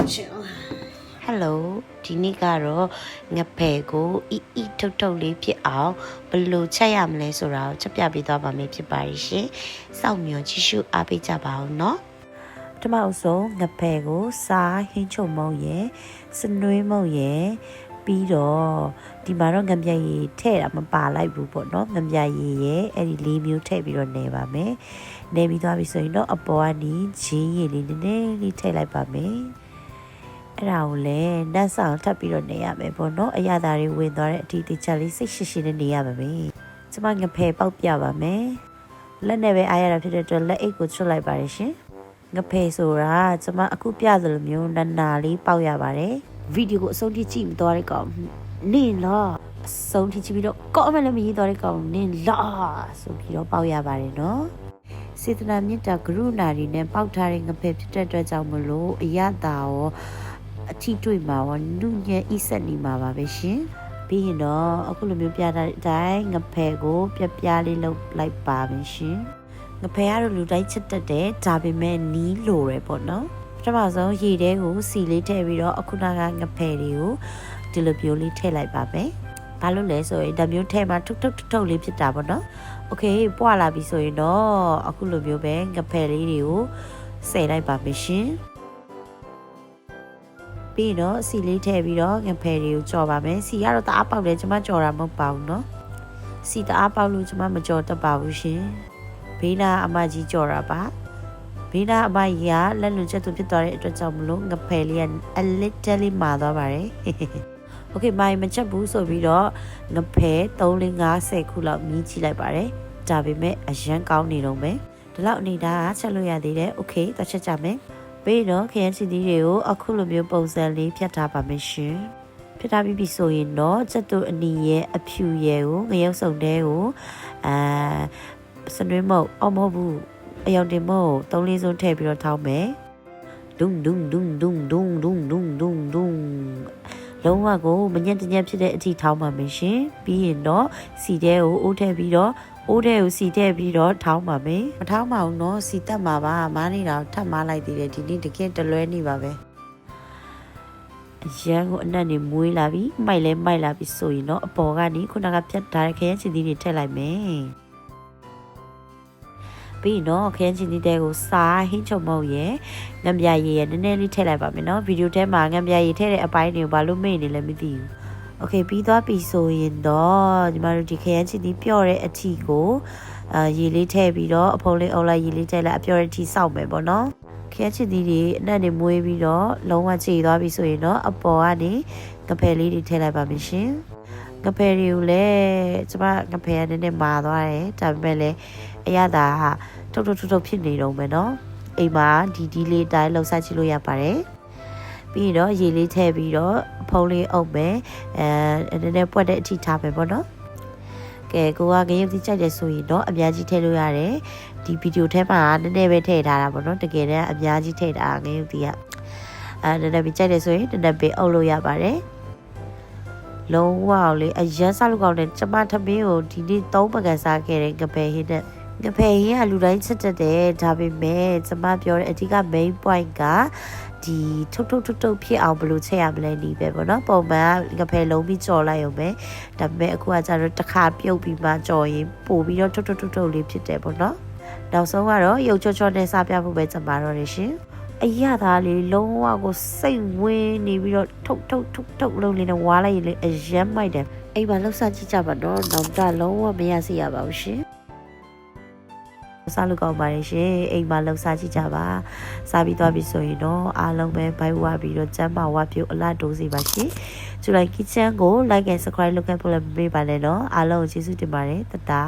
Hello ဒီနေ့ကတော့ငဖယ်ကိုအီထုတ်ထုတ်လေးဖြစ်အောင်ဘယ်လိုချက်ရမလဲဆိုတာကိုချက်ပြပေးသွားပါမယ်ဖြစ်ပါရှင်။စောင့်မျှော်ကြည့်ရှုအားပေးကြပါဦးနော်။ပထမဆုံးငဖယ်ကိုစားဟင်းချုံမုံရဲ့စနွေးမုံရဲ့ပြီးတော့ဒီမှာတော့ငပြရည်ထည့်တာမပါလိုက်ဘူးပေါ့နော်ငပြရည်ရဲ့အဲ့ဒီ၄မျိုးထည့်ပြီးတော့နေပါမယ်။နေပြီးသွားပြီဆိုရင်တော့အပေါ်ကနေဂျင်းရည်လေးနည်းနည်းလေးထည့်လိုက်ပါမယ်။အဲ့ဒါကိုလည်းနတ်ဆောင်ထပ်ပြီးတော့နေရမယ်ပေါ့နော်အရသာတွေဝင်သွားတဲ့အတီးတချလေးစိတ်ရှိရှိနဲ့နေရပါမယ်ကျမငဖယ်ပေါက်ပြပါမယ်လက်နဲ့ပဲအားရတာဖြစ်တဲ့အတွက်လက်အိတ်ကိုချွတ်လိုက်ပါတယ်ရှင်ငဖယ်ဆိုတာကျမအခုပြသလိုမျိုးနာလေးပေါက်ရပါတယ်ဗီဒီယိုကိုအဆုံးထိကြည့်မသွားတဲ့ကောင်နေလားအဆုံးထိကြည့်ပြီးတော့ကော့မလည်းမရေးသွားတဲ့ကောင်နေလားဆိုပြီးတော့ပေါက်ရပါတယ်နော်စေတနာမြတ်တာကရုဏာတွေနဲ့ပေါက်ထားတဲ့ငဖယ်ဖြစ်တဲ့အတွက်ကြောင့်မလို့အရသာရောအထီးတွေ့မှာရောနုညံ့ဤဆက်နေမှာပါပဲရှင်ပြီးရင်တော့အခုလိုမျိုးပြတဲ့အတိုင်းငဖယ်ကိုပြလေးလုပ်လိုက်ပါမယ်ရှင်ငဖယ်ကတော့လူတိုင်းချက်တက်တယ်ဒါပေမဲ့နီးလိုရယ်ပေါ့နော်ပထမဆုံးရေထဲကိုစီလေးထည့်ပြီးတော့အခုနကငဖယ်တွေကိုဒီလိုမျိုးလေးထည့်လိုက်ပါမယ်ဘာလို့လဲဆိုရင်ဒါမျိုးထဲမှာထုတ်လေးဖြစ်တာပေါ့နော်โอเคပွာလာပြီဆိုရင်တော့အခုလိုမျိုးပဲငဖယ်လေးတွေကိုဆယ်လိုက်ပါမယ်ရှင်ပြီးတော့စီလေးထည့်ပြီးတော့ငဖယ်တွေကိုကြော်ပါမယ်စီကတော့တအားပေါက်တယ်ကျွန်မကြော်တာမဟုတ်ပါဘူးเนาะစီတအားပေါက်လို့ကျွန်မမကြော်တတ်ပါဘူးရှင်ဘေးနာအမကြီးကြော်တာပါဘေးနာအမကြီးကလက်လွန်ချက်သူဖြစ်သွားတဲ့အတွက်ကြောင့်မလို့ငဖယ်လေးကအလစ်တက်လေးမာသွားပါတယ်โอเคမိုင်မချက်ဘူးဆိုပြီးတော့ငဖယ်3-50ခုလောက်မြည်ကြည့်လိုက်ပါတယ်ဒါပေမဲ့အရန်ကောင်းနေတော့မယ်ဒီလောက်နေတာချက်လို့ရသေးတယ်โอเคတော့ချက်ကြမယ်ပြီးတော့ခရမ်းချီသီးတွေကိုအခုလိုမျိုးပုံစံလေးဖြတ်ထားပါမယ်ရှင်ဖြတ်ထားပြီးပြီဆိုရင်တော့စက်တူအနီရဲ့အဖြူရဲ့ကိုငရုတ်စုံတဲကိုစနွေးမုတ်အော်မဟုတ်ဘူးအယောင်တင်မုတ်3-4စုံထည့်ပြီးတော့ထောင်းမယ်ဒုံလုံးဝကိုမညံ့တညံ့ဖြစ်တဲ့အထိထောင်းပါမယ်ရှင်ပြီးရင်တော့စီတဲကိုအိုးထည့်ပြီးတော့အိုးတဲ့ကိုစီတဲ့ပြီးတော့ထောင်းပါမယ်မထောင်းပါဘူးเนาะစီတက်မှာပါမားနေတာထပ်မားလိုက်သေးတယ်ဒီနေ့တကယ်တလွဲနေပါပဲအရန်ကိုအနက်နေမွေးလာပြီမိုက်လဲမိုက်လာပြီဆိုရင်တော့အပေါ်ကနေခုနကဖြတ်ထားတဲ့ခရမ်းချီသီးတွေထည့်လိုက်မယ်ပြီးတော့ခရမ်းချီသီးတဲကိုစားဟင်းချုံမုတ်ရဲ့ငပြရည်ရဲ့နည်းနည်းလေးထည့်လိုက်ပါမယ်เนาะဗီဒီယိုထဲမှာငပြရည်ထည့်တဲ့အပိုင်းတွေကိုဘာလို့မေ့နေလဲမသိဘူးโอเคပြီးသွားပြီဆိုရင်တော့ညီမတို့ဒီခရမ်းချီသီးပျော့တဲ့အထီကိုရေလေးထည့်ပြီးတော့အဖုံးလေးအုပ်လိုက်ရေလေးထည့်လိုက်အပျော့တဲ့အထီစောက်မယ်ပေါ့နော်ခရမ်းချီသီးတွေအနက်နေမွေးပြီးတော့လုံးဝချေသွားပြီဆိုရင်တော့အပေါ်ကနေငဖယ်လေးတွေထည့်လိုက်ပါမယ်ရှင်ငဖယ်တွေကိုလည်းကျမငဖယ်ကနည်းနည်းမာသွားတယ်ဒါပေမဲ့လည်းအရသာထုတ်ဖြစ်နေတော့မယ်နော်အိမ်မှာဒီလေးအတိုင်းလှုပ်ရှားကြည့်လို့ရပါတယ်ပြီးတော့ရေလေးထည့်ပြီးတော့ဖုံးလေးအုပ်မယ်နည်းနည်းပွက်တဲ့အထိထားမယ်ပေါ့နော်ကဲကိုကငရုတ်ကြီးကြိုက်တယ်ဆိုရင်တော့အများကြီးထည့်လို့ရတယ်ဒီဗီဒီယိုထဲမှာနည်းနည်းပဲထည့်ထားတာပေါ့နော်တကယ်တမ်းအများကြီးထည့်တာငရုတ်ကြီးကနည်းနည်းပဲကြိုက်တယ်ဆိုရင်နည်းနည်းပဲအုပ်လို့ရပါတယ်လုံးဝလေးအရန်စားလို့ကောင်းတယ်ကျမထမင်းကိုဒီနေ့3ပကံစားခဲ့တဲ့ငဖယ်ဟင်းနဲ့ငဖယ်ဟင်းကလူတိုင်းချက်တက်တယ်ဒါပေမဲ့ကျမပြောတဲ့အဓိက main point ကဒီထုတ်ဖြစ်အောင်ဘယ်လိုချက်ရမလဲဒီပဲပေါ့နော်ပုံမှန်ငဖယ်လုံးပြီးကြော်လိုက်ရုံပဲဒါပေမဲ့အခုကကျတော့တစ်ခါပြုတ်ပြီးမှကြော်ရင်ပို့ပြီးတော့ထုတ်လေးဖြစ်တယ်ပေါ့နော်နောက်ဆုံးကတော့ရုပ်ချောနဲ့စားပြဖို့ပဲကျမတော့ရရှင်အရသာလေးလုံးဝကိုစိတ်ဝင်းနေပြီးတော့ထုတ်လုံးလေးနဲ့ဝါလိုက်ရင်အရမ်းမိုက်တယ်အိမ်မှာလှုပ်ရှားကြည့်ကြပါတော့နောက်တာလုံးဝမရစေရပါဘူးရှင်စားလို့ကောင်းပါတယ်ရှင်အိမ်မှာလှုပ်ရှားကြည့်ကြပါစားပြီးသွားပြီဆိုရင်တော့အားလုံးပဲဘိုက်ဝပြီးတော့ကျမ်းမာဝပြုတ်အလားတိုးစီပါရှင်ကျူလိုက် kitchen ကို like and subscribe လုပ်ခဲ့ဖို့လည်းမမေ့ပါနဲ့နော်အားလုံးကိုကျေးဇူးတင်ပါတယ်တတာ